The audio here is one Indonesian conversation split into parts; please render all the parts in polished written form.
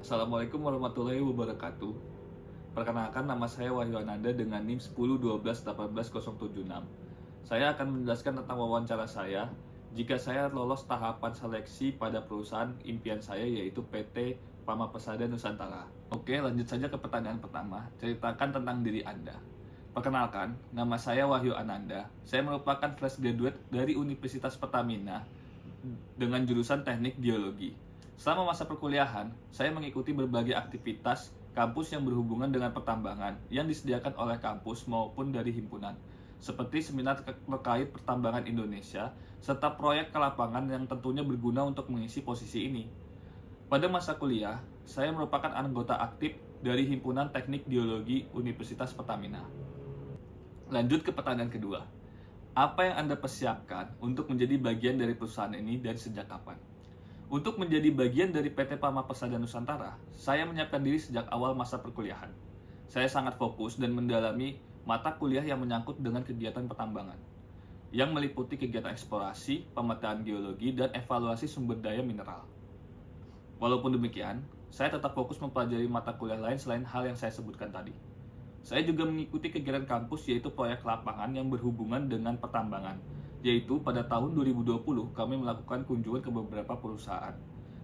Assalamualaikum warahmatullahi wabarakatuh. Perkenalkan, nama saya Wahyu Ananda dengan NIM 1012181076. Saya akan menjelaskan tentang wawancara saya jika saya lolos tahapan seleksi pada perusahaan impian saya, yaitu PT Pama Pesada Nusantara. Oke, lanjut saja ke pertanyaan pertama. Ceritakan tentang diri Anda. Perkenalkan, nama saya Wahyu Ananda. Saya merupakan fresh graduate dari Universitas Pertamina dengan jurusan Teknik Geologi. Selama masa perkuliahan, saya mengikuti berbagai aktivitas kampus yang berhubungan dengan pertambangan yang disediakan oleh kampus maupun dari himpunan, seperti seminar terkait pertambangan Indonesia, serta proyek ke lapangan yang tentunya berguna untuk mengisi posisi ini. Pada masa kuliah, saya merupakan anggota aktif dari Himpunan Teknik Geologi Universitas Pertamina. Lanjut ke pertanyaan kedua. Apa yang Anda persiapkan untuk menjadi bagian dari perusahaan ini dan sejak kapan? Untuk menjadi bagian dari PT Pama Pesada Nusantara, saya menyiapkan diri sejak awal masa perkuliahan. Saya sangat fokus dan mendalami mata kuliah yang menyangkut dengan kegiatan pertambangan, yang meliputi kegiatan eksplorasi, pemetaan geologi, dan evaluasi sumber daya mineral. Walaupun demikian, saya tetap fokus mempelajari mata kuliah lain selain hal yang saya sebutkan tadi. Saya juga mengikuti kegiatan kampus, yaitu proyek lapangan yang berhubungan dengan pertambangan, yaitu pada tahun 2020 kami melakukan kunjungan ke beberapa perusahaan.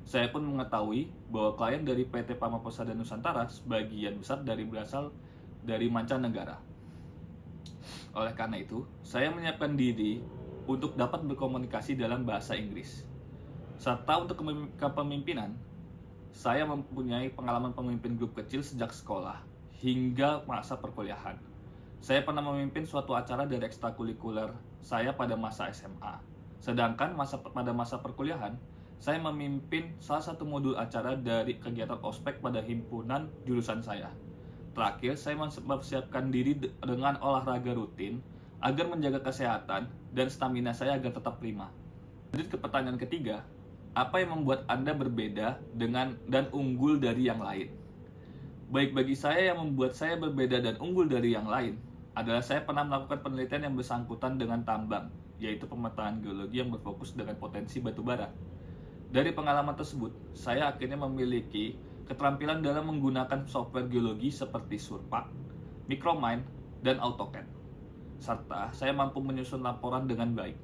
Saya pun mengetahui bahwa klien dari PT Pama Pesada Nusantara sebagian besar berasal dari mancanegara. Oleh karena itu, saya menyiapkan diri untuk dapat berkomunikasi dalam bahasa Inggris. Serta untuk kepemimpinan, saya mempunyai pengalaman pemimpin grup kecil sejak sekolah hingga masa perkuliahan. Saya pernah memimpin suatu acara dari ekstrakurikuler saya pada masa SMA. Sedangkan pada masa perkuliahan, saya memimpin salah satu modul acara dari kegiatan ospek pada himpunan jurusan saya. Terakhir, saya mempersiapkan diri dengan olahraga rutin agar menjaga kesehatan dan stamina saya agar tetap prima. Lanjut ke pertanyaan ketiga, apa yang membuat Anda berbeda dan unggul dari yang lain? Baik, bagi saya yang membuat saya berbeda dan unggul dari yang lain adalah saya pernah melakukan penelitian yang bersangkutan dengan tambang, yaitu pemetaan geologi yang berfokus dengan potensi batu bara. Dari pengalaman tersebut, saya akhirnya memiliki keterampilan dalam menggunakan software geologi seperti Surpak, Micromine, dan AutoCAD. Serta saya mampu menyusun laporan dengan baik.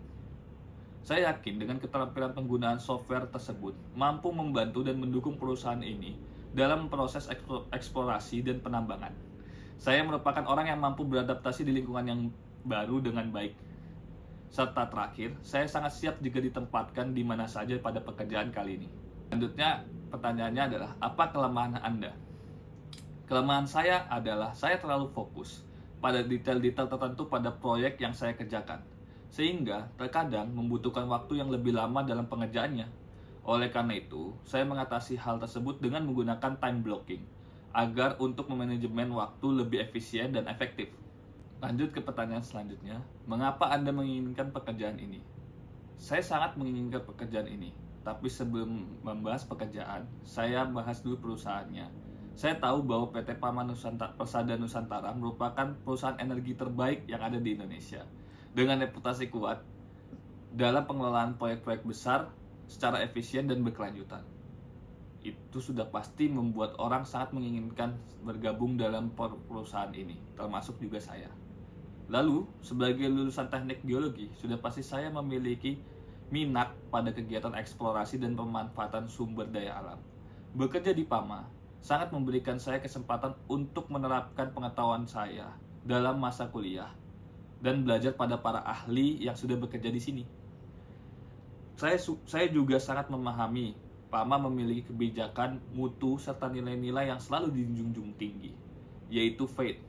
Saya yakin dengan keterampilan penggunaan software tersebut mampu membantu dan mendukung perusahaan ini dalam proses eksplorasi dan penambangan. Saya merupakan orang yang mampu beradaptasi di lingkungan yang baru dengan baik. Serta terakhir, saya sangat siap jika ditempatkan di mana saja pada pekerjaan kali ini. Selanjutnya, pertanyaannya adalah, apa kelemahan Anda? Kelemahan saya adalah saya terlalu fokus pada detail-detail tertentu pada proyek yang saya kerjakan, sehingga terkadang membutuhkan waktu yang lebih lama dalam pengerjaannya. Oleh karena itu, saya mengatasi hal tersebut dengan menggunakan time blocking agar untuk memanajemen waktu lebih efisien dan efektif. Lanjut ke pertanyaan selanjutnya, mengapa Anda menginginkan pekerjaan ini? Saya sangat menginginkan pekerjaan ini, tapi sebelum membahas pekerjaan, saya bahas dulu perusahaannya. Saya tahu bahwa PT Pama Pesada Nusantara merupakan perusahaan energi terbaik yang ada di Indonesia, dengan reputasi kuat dalam pengelolaan proyek-proyek besar secara efisien dan berkelanjutan. Itu sudah pasti membuat orang sangat menginginkan bergabung dalam perusahaan ini, termasuk juga saya. Lalu, sebagai lulusan teknik geologi, sudah pasti saya memiliki minat pada kegiatan eksplorasi dan pemanfaatan sumber daya alam. Bekerja di Pama sangat memberikan saya kesempatan untuk menerapkan pengetahuan saya dalam masa kuliah dan belajar pada para ahli yang sudah bekerja di sini. Saya juga sangat memahami Pama memiliki kebijakan mutu serta nilai-nilai yang selalu dijunjung tinggi, yaitu faith,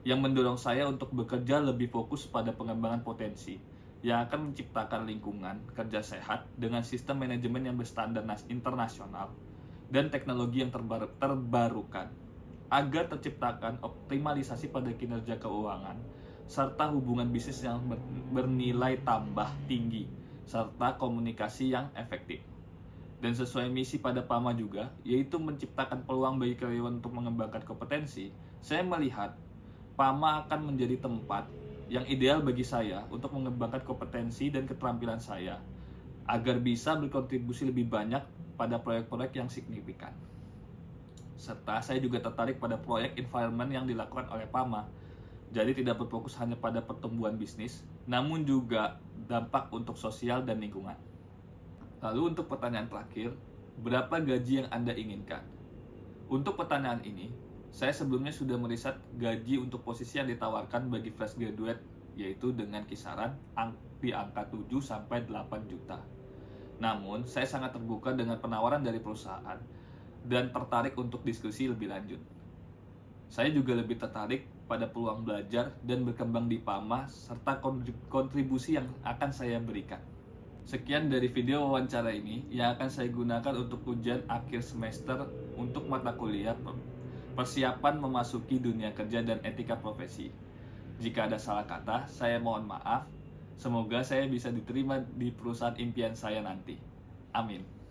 yang mendorong saya untuk bekerja lebih fokus pada pengembangan potensi yang akan menciptakan lingkungan kerja sehat dengan sistem manajemen yang berstandar internasional dan teknologi yang terbarukan, agar terciptakan optimalisasi pada kinerja keuangan serta hubungan bisnis yang bernilai tambah tinggi serta komunikasi yang efektif. Dan sesuai misi pada Pama juga, yaitu menciptakan peluang bagi karyawan untuk mengembangkan kompetensi, saya melihat Pama akan menjadi tempat yang ideal bagi saya untuk mengembangkan kompetensi dan keterampilan saya agar bisa berkontribusi lebih banyak pada proyek-proyek yang signifikan. Serta saya juga tertarik pada proyek environment yang dilakukan oleh PAMA. Jadi tidak berfokus hanya pada pertumbuhan bisnis, namun juga dampak untuk sosial dan lingkungan. Lalu untuk pertanyaan terakhir, berapa gaji yang Anda inginkan? Untuk pertanyaan ini, saya sebelumnya sudah meriset gaji untuk posisi yang ditawarkan bagi fresh graduate, yaitu dengan kisaran di angka 7-8 juta. Namun, saya sangat terbuka dengan penawaran dari perusahaan dan tertarik untuk diskusi lebih lanjut. Saya juga lebih tertarik pada peluang belajar dan berkembang di PAMA serta kontribusi yang akan saya berikan. Sekian dari video wawancara ini yang akan saya gunakan untuk ujian akhir semester untuk mata kuliah persiapan memasuki dunia kerja dan etika profesi. Jika ada salah kata, saya mohon maaf. Semoga saya bisa diterima di perusahaan impian saya nanti. Amin.